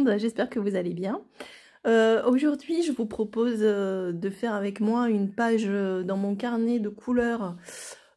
monde, j'espère que vous allez bien. Aujourd'hui, je vous propose de faire avec moi une page dans mon carnet de couleurs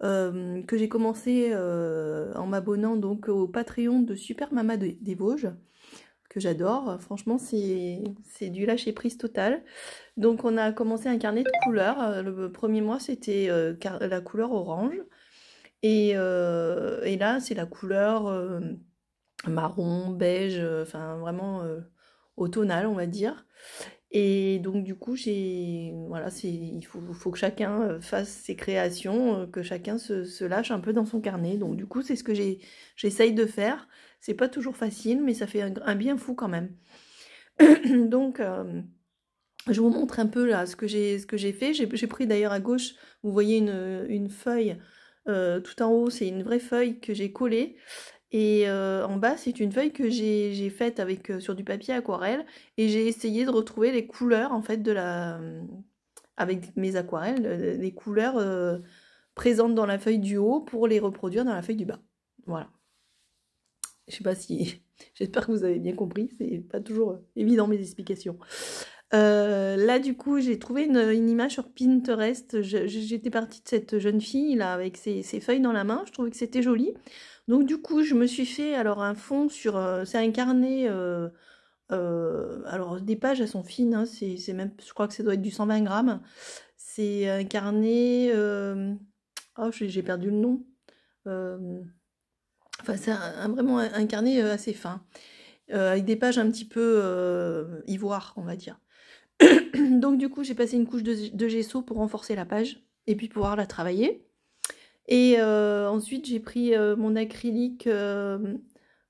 que j'ai commencé en m'abonnant donc au Patreon de Super Mama des Vosges, que j'adore. Franchement, c'est du lâcher prise total. Donc on a commencé un carnet de couleurs. Le premier mois, c'était la couleur orange. Et là, c'est la couleur marron, beige, enfin vraiment automnal, on va dire. Et donc du coup, voilà, il faut que chacun fasse ses créations, que chacun se lâche un peu dans son carnet. Donc du coup, c'est ce que j'essaye de faire. C'est pas toujours facile, mais ça fait un bien fou quand même. Donc je vous montre un peu là ce que j'ai fait. J'ai pris d'ailleurs à gauche, vous voyez une feuille tout en haut, c'est une vraie feuille que j'ai collée. Et en bas, c'est une feuille que j'ai faite avec sur du papier aquarelle. Et j'ai essayé de retrouver les couleurs en fait avec mes aquarelles, les couleurs présentes dans la feuille du haut pour les reproduire dans la feuille du bas. Voilà. Je sais pas si... J'espère que vous avez bien compris. C'est pas toujours évident mes explications. Là du coup j'ai trouvé une image sur Pinterest. J'étais partie de cette jeune fille là avec ses feuilles dans la main, je trouvais que c'était joli, donc du coup je me suis fait alors un fond sur c'est un carnet alors des pages elles sont fines hein, c'est même, je crois que ça doit être du 120 grammes, c'est un carnet oh j'ai perdu le nom, enfin c'est vraiment un carnet assez fin, avec des pages un petit peu ivoire on va dire. Donc du coup j'ai passé une couche de gesso pour renforcer la page et puis pouvoir la travailler. Et ensuite j'ai pris mon acrylique,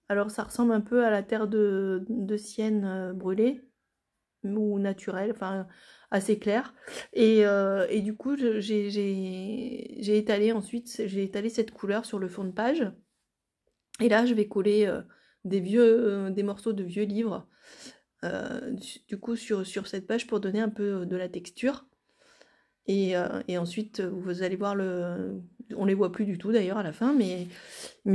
alors ça ressemble un peu à la terre de sienne brûlée ou naturelle, enfin assez clair. Et du coup j'ai étalé ensuite, j'ai étalé cette couleur sur le fond de page. Et là je vais coller des morceaux de vieux livres du coup sur cette page pour donner un peu de la texture. Et ensuite vous allez voir on les voit plus du tout d'ailleurs à la fin, mais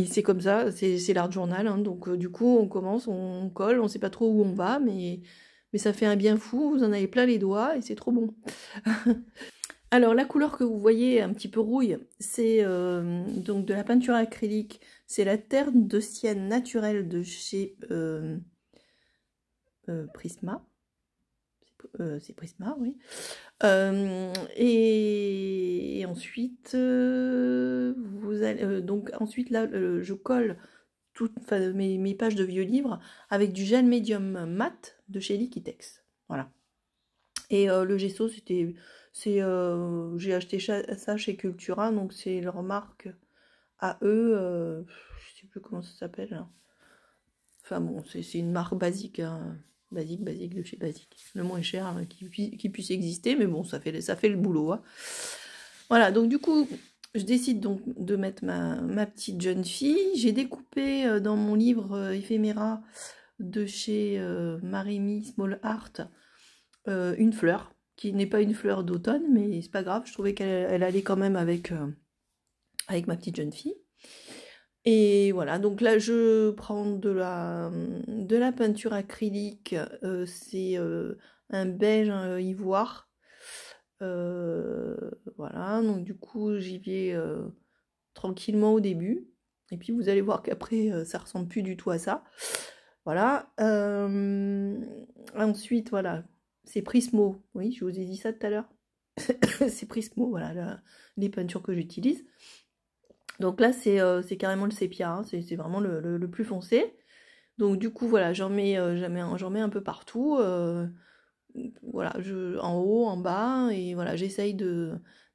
c'est comme ça, c'est l'art journal hein. Donc du coup on commence, on colle, on sait pas trop où on va, mais ça fait un bien fou, vous en avez plein les doigts et c'est trop bon. Alors la couleur que vous voyez un petit peu rouille, c'est donc de la peinture acrylique, c'est la terre de sienne naturelle de chez Prisma, c'est Prisma, oui. Et ensuite, vous allez, donc ensuite là, je colle toutes mes pages de vieux livres avec du gel médium mat de chez Liquitex. Voilà. Et le gesso, j'ai acheté ça chez Cultura, donc c'est leur marque à eux, je sais plus comment ça s'appelle. Hein. Enfin bon, c'est une marque basique, hein. Basique de chez Basique. Le moins cher hein, qui puisse exister, mais bon, ça fait le boulot. Hein. Voilà, donc du coup, je décide donc de mettre ma petite jeune fille. J'ai découpé dans mon livre éphéméra de chez Marimi Small Art une fleur, qui n'est pas une fleur d'automne, mais c'est pas grave, je trouvais qu'elle allait quand même avec ma petite jeune fille. Et voilà, donc là je prends de la peinture acrylique, c'est un beige ivoire. Voilà, donc du coup j'y vais tranquillement au début. Et puis vous allez voir qu'après ça ressemble plus du tout à ça. Voilà. Ensuite, voilà, c'est Prismo. Oui, je vous ai dit ça tout à l'heure. C'est Prismo, voilà, les peintures que j'utilise. Donc là, c'est carrément le sépia, hein, c'est vraiment le plus foncé. Donc du coup, voilà, j'en mets un peu partout. Voilà, en haut, en bas, et voilà, j'essaye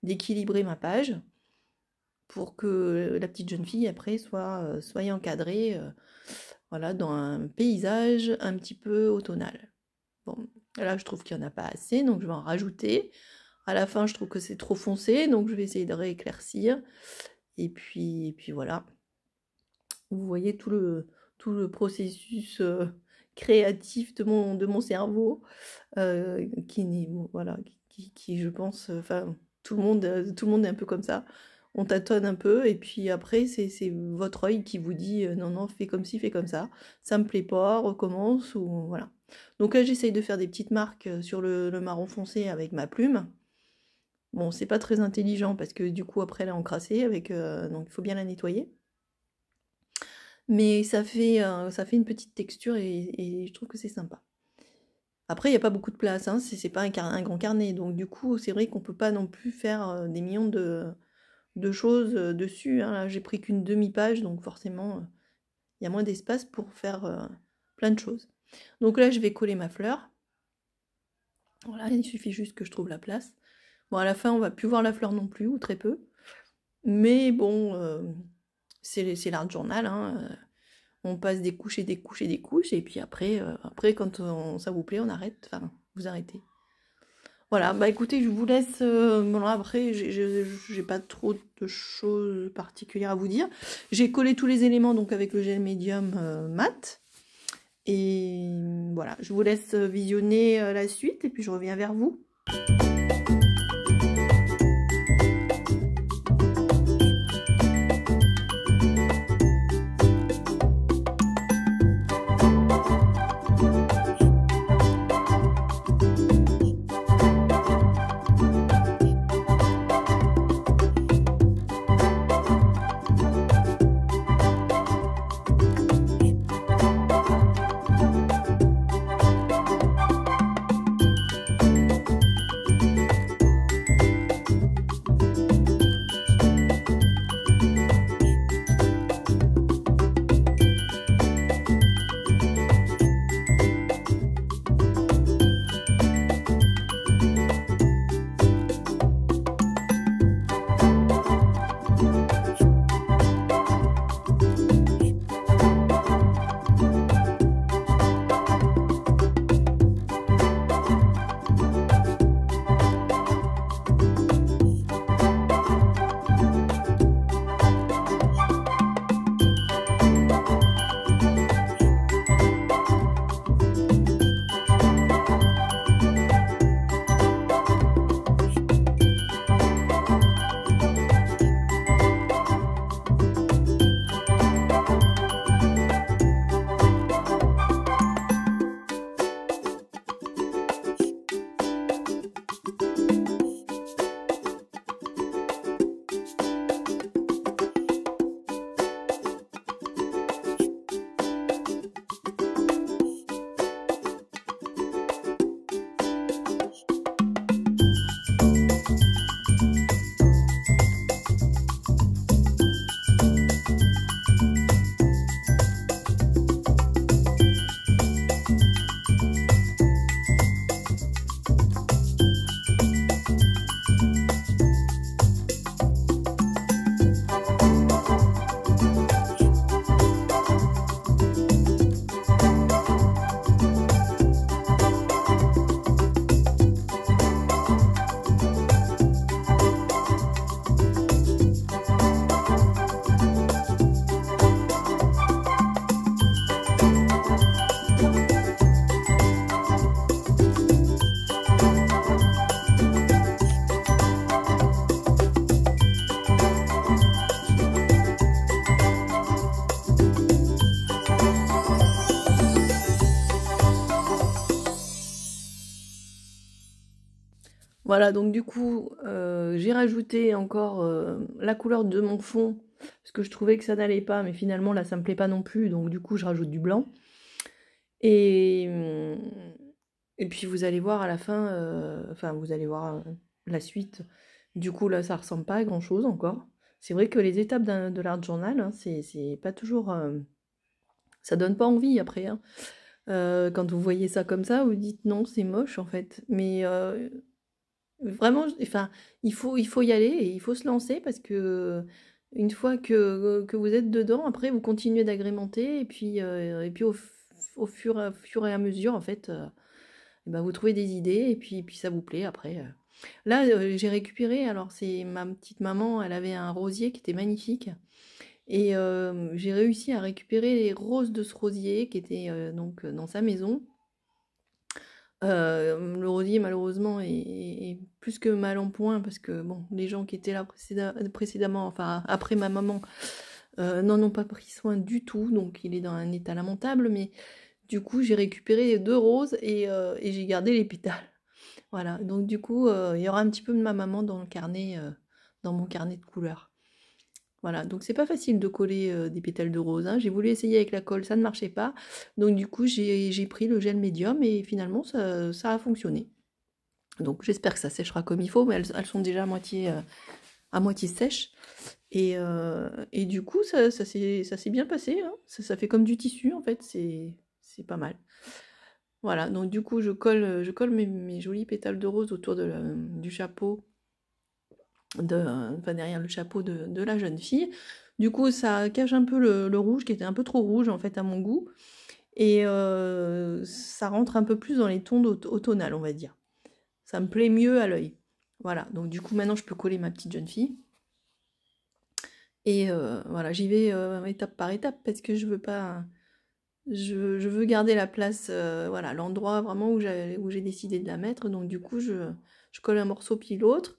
d'équilibrer ma page pour que la petite jeune fille, après, soit encadrée voilà, dans un paysage un petit peu automnal. Bon, là, je trouve qu'il n'y en a pas assez, donc je vais en rajouter. À la fin, je trouve que c'est trop foncé, donc je vais essayer de rééclaircir. Et puis voilà. Vous voyez tout le processus créatif de mon cerveau voilà, qui je pense, enfin tout le monde est un peu comme ça. On tâtonne un peu et puis après c'est votre œil qui vous dit non fais comme ci, fais comme ça me plaît pas, recommence ou voilà. Donc là, j'essaye de faire des petites marques sur le marron foncé avec ma plume. Bon, c'est pas très intelligent parce que du coup, après, elle est encrassée, donc il faut bien la nettoyer. Mais ça fait une petite texture et je trouve que c'est sympa. Après, il n'y a pas beaucoup de place, hein, c'est pas un grand carnet, donc du coup, c'est vrai qu'on peut pas non plus faire des millions de choses dessus, hein. Là, j'ai pris qu'une demi-page, donc forcément, il y a moins d'espace pour faire plein de choses. Donc là, je vais coller ma fleur. Voilà, il suffit juste que je trouve la place. Bon, à la fin, on va plus voir la fleur non plus, ou très peu. Mais bon, c'est l'art journal, hein. On passe des couches et des couches et des couches, et puis après quand ça vous plaît, on arrête. Enfin, vous arrêtez. Voilà, bah écoutez, je vous laisse. Bon, après, j'ai pas trop de choses particulières à vous dire. J'ai collé tous les éléments donc avec le gel médium mat. Et voilà, je vous laisse visionner la suite, et puis je reviens vers vous. Voilà, donc du coup, j'ai rajouté encore la couleur de mon fond, parce que je trouvais que ça n'allait pas, mais finalement là ça me plaît pas non plus, donc du coup je rajoute du blanc. Et, et puis vous allez voir à la fin, enfin vous allez voir la suite. Du coup là ça ressemble pas à grand chose encore. C'est vrai que les étapes de l'art journal, hein, c'est pas toujours... ça donne pas envie après, hein. Quand vous voyez ça comme ça, vous dites non, c'est moche en fait. Mais vraiment, enfin, il faut y aller et il faut se lancer parce que une fois que vous êtes dedans, après vous continuez d'agrémenter et puis au fur et à mesure, en fait, eh ben, vous trouvez des idées et puis ça vous plaît après. Là, j'ai récupéré, alors c'est ma petite maman, elle avait un rosier qui était magnifique. Et j'ai réussi à récupérer les roses de ce rosier qui était donc dans sa maison. Le rosier malheureusement est plus que mal en point parce que bon, les gens qui étaient là précédemment, enfin après ma maman, n'en ont pas pris soin du tout, donc il est dans un état lamentable. Mais Du coup, j'ai récupéré les 2 roses et j'ai gardé les pétales. Voilà, donc du coup, il y aura un petit peu de ma maman dans le carnet, dans mon carnet de couleurs. Voilà, donc c'est pas facile de coller, des pétales de rose, hein. J'ai voulu essayer avec la colle, ça ne marchait pas. Donc du coup, j'ai pris le gel médium et finalement ça a fonctionné. Donc j'espère que ça séchera comme il faut, mais elles sont déjà à moitié sèches. Et du coup, ça s'est bien passé, hein. Ça fait comme du tissu en fait, c'est pas mal. Voilà, donc du coup, je colle mes jolis pétales de rose autour du chapeau, enfin derrière le chapeau de la jeune fille. Du coup, ça cache un peu le rouge, qui était un peu trop rouge en fait à mon goût. Et ça rentre un peu plus dans les tons automnales, on va dire. Ça me plaît mieux à l'œil. Voilà, donc du coup, maintenant, je peux coller ma petite jeune fille. Et voilà, j'y vais étape par étape, parce que je veux pas... Je veux garder la place, voilà, l'endroit vraiment où j'ai décidé de la mettre. Donc du coup, je colle un morceau puis l'autre.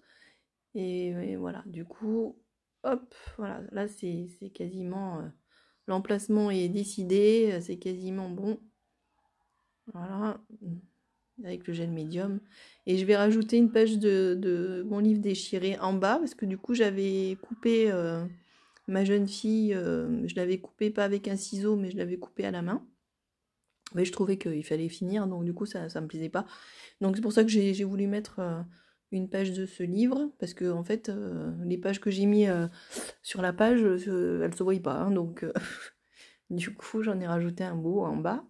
Et voilà, du coup, hop, voilà, là c'est quasiment... l'emplacement est décidé, c'est quasiment bon. Voilà, avec le gel médium. Et je vais rajouter une page de mon livre déchiré en bas, parce que du coup, j'avais coupé ma jeune fille, je l'avais coupée pas avec un ciseau, mais je l'avais coupée à la main. Mais je trouvais qu'il fallait finir, donc du coup, ça me plaisait pas. Donc c'est pour ça que j'ai voulu mettre une page de ce livre, parce que en fait, les pages que j'ai mis sur la page, elles se voient pas, hein, donc du coup, j'en ai rajouté un bout en bas.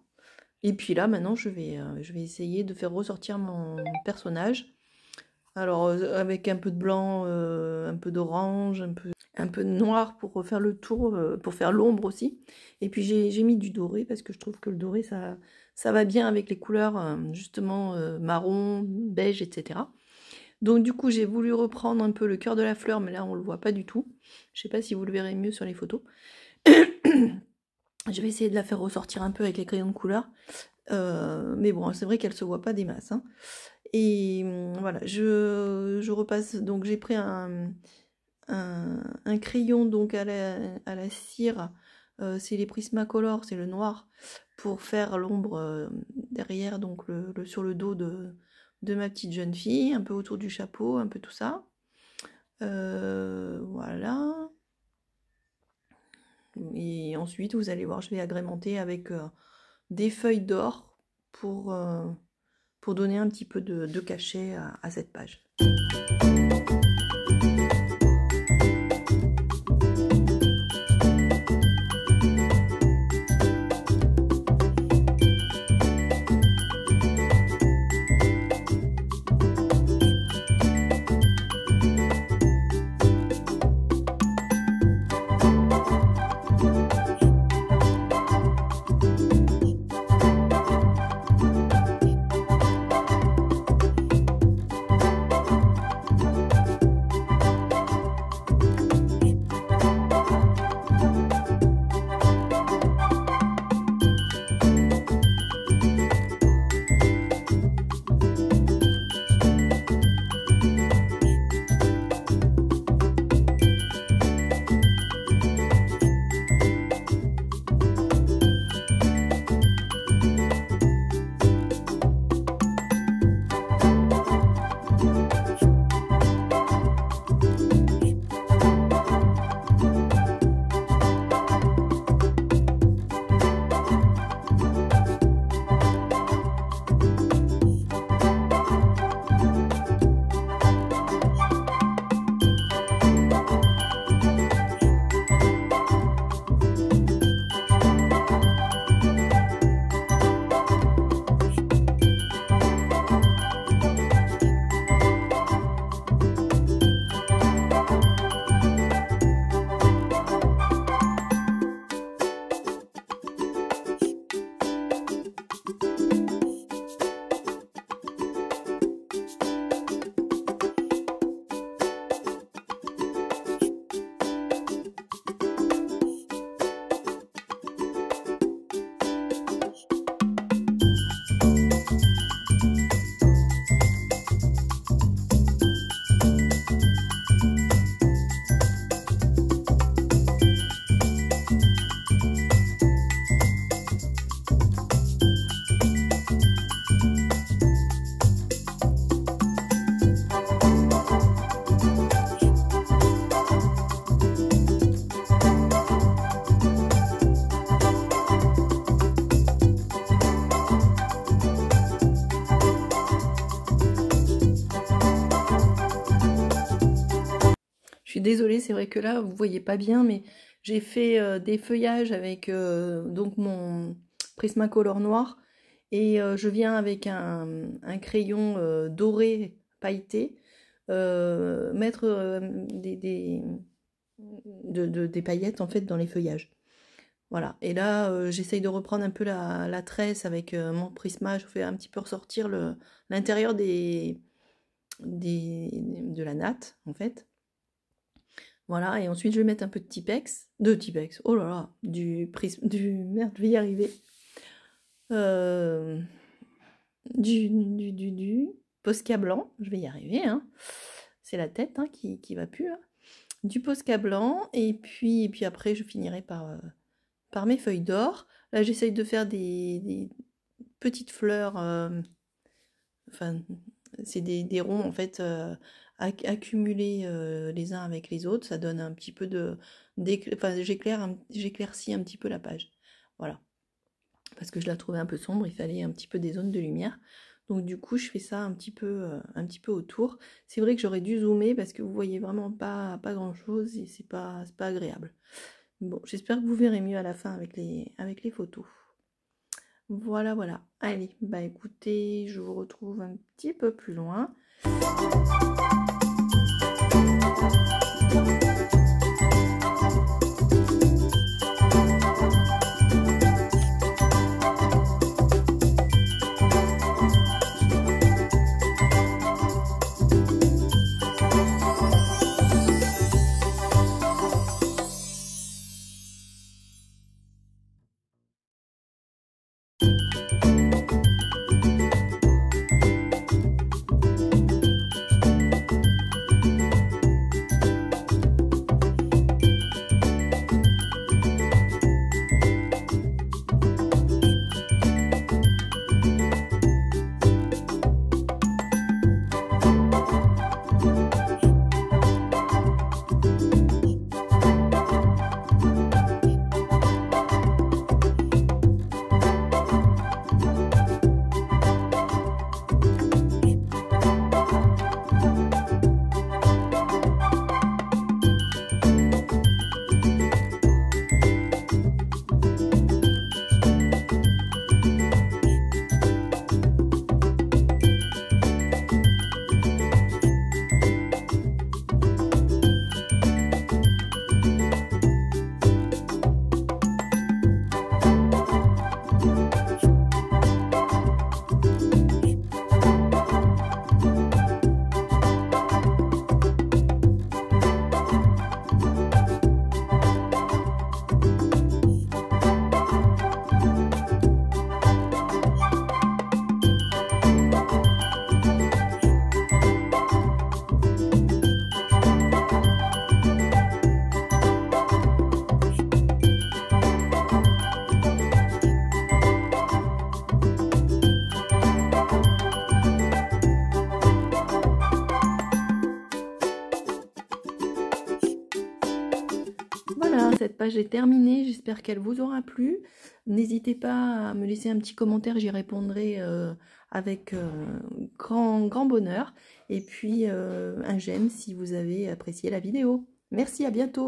Et puis là, maintenant, je vais essayer de faire ressortir mon personnage. Alors, avec un peu de blanc, un peu d'orange, un peu de noir pour refaire le tour, pour faire l'ombre aussi. Et puis, j'ai mis du doré, parce que je trouve que le doré, ça va bien avec les couleurs, justement, marron, beige, etc. Donc, du coup, j'ai voulu reprendre un peu le cœur de la fleur, mais là, on le voit pas du tout. Je sais pas si vous le verrez mieux sur les photos. Je vais essayer de la faire ressortir un peu avec les crayons de couleur. Mais bon, c'est vrai qu'elle se voit pas des masses, hein. Et voilà, je repasse. Donc j'ai pris un crayon donc à la cire. C'est les Prismacolor, c'est le noir, pour faire l'ombre derrière, donc sur le dos de ma petite jeune fille, un peu autour du chapeau, un peu tout ça. Voilà. Et ensuite, vous allez voir, je vais agrémenter avec des feuilles d'or pour donner un petit peu de cachet à cette page. suis désolée, c'est vrai que là, vous voyez pas bien, mais j'ai fait des feuillages avec donc mon Prismacolor noir. Et je viens avec un crayon doré pailleté mettre des paillettes en fait dans les feuillages. Voilà. Et là, j'essaye de reprendre un peu la tresse avec mon Prisma. Je fais un petit peu ressortir l'intérieur de la natte en fait. Voilà. Et ensuite, je vais mettre un peu de Tipex. Oh là là. Merde, je vais y arriver. Du Posca blanc, je vais y arriver, hein. C'est la tête hein, qui va plus. Hein. Du Posca blanc, et puis après je finirai par mes feuilles d'or. Là j'essaye de faire des petites fleurs, enfin c'est des ronds en fait accumulés les uns avec les autres. Ça donne un petit peu enfin, j'éclaircis un petit peu la page. Voilà. Parce que je la trouvais un peu sombre, il fallait un petit peu des zones de lumière. Donc du coup, je fais ça un petit peu autour. C'est vrai que j'aurais dû zoomer parce que vous voyez vraiment pas grand-chose et c'est pas agréable. Bon, j'espère que vous verrez mieux à la fin avec les photos. Voilà, voilà. Allez, bah écoutez, je vous retrouve un petit peu plus loin. Voilà, cette page est terminée, j'espère qu'elle vous aura plu. N'hésitez pas à me laisser un petit commentaire, j'y répondrai avec grand bonheur. Et puis un j'aime si vous avez apprécié la vidéo. Merci, à bientôt.